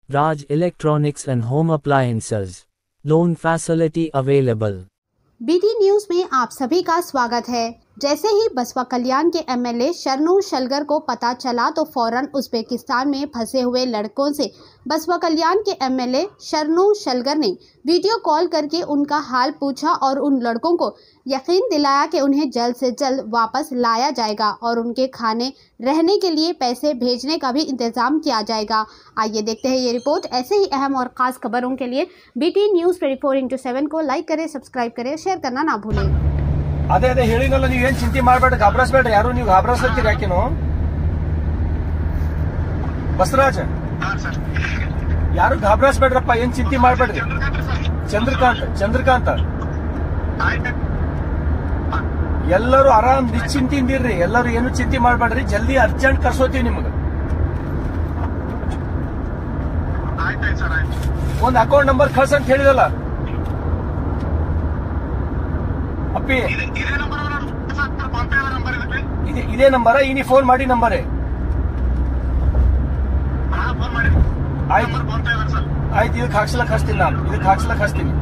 Raj Electronics and Home Appliances. Loan facility available. BT news में आप सभी का स्वागत है। जैसे ही बसपा कल्याण के एमएलए शरणू शलगर को पता चला तो फौरन उज़्बेकिस्तान में फंसे हुए लड़कों से बसपा कल्याण के एमएलए शरणू शलगर ने वीडियो कॉल करके उनका हाल पूछा और उन लड़कों को यकीन दिलाया कि उन्हें जल्द से जल्द वापस लाया जाएगा और उनके खाने रहने के लिए पैसे भेजने का भी इंतजाम किया जाएगा। आइए देखते हैं ये रिपोर्ट। ऐसे ही अहम और खास खबरों के लिए बीटी न्यूज 24x7 को लाइक करें, सब्सक्राइब करें, शेयर करना ना भूलें। ಅದೇ ಹೇಳಿನಲ್ಲ, ನೀವೇನ್ ಚಿಂತೆ ಮಾಡಬೇಡ್ರಿ, ಗಾಬರಿಸಬೇಡ್ರಿ, ಯಾರು ನೀವು ಗಾಬರಿಸ್ತೀರಿ ಯಾಕೆನೋ ಬಸವರಾಜ್, ಯಾರು ಗಾಬರಿಸಬೇಡ್ರಪ್ಪ, ಏನ್ ಚಿಂತೆ ಮಾಡಬೇಡ್ರಿ. ಚಂದ್ರಕಾಂತ್ ಎಲ್ಲರೂ ಆರಾಮ್ ನಿಶ್ಚಿಂತಿಂದಿರ್ರಿ, ಎಲ್ಲರೂ ಏನು ಚಿಂತೆ ಮಾಡಬೇಡ್ರಿ, ಜಲ್ದಿ ಅರ್ಜೆಂಟ್ ಕರ್ಸೋತೀವಿ ನಿಮಗೆ. ಒಂದ್ ಅಕೌಂಟ್ ನಂಬರ್ ಕಳ್ಸ ಅಂತ ಹೇಳಿದಲ್ಲ ಅಪ್ಪಿ, ಇದೇ ನಂಬರ, ಈ ಫೋನ್ ಮಾಡಿ ನಂಬರೇ. ಆಯ್ತು, ಇದಕ್ಕೆ ಹಾಕ್ಸ್ಲಕ್ ಹಚ್ತೀನಿ, ನಾನು ಇದಕ್ಕೆ ಹಾಕ್ಸ್ಲಕ್ ಹಚ್ತೀನಿ.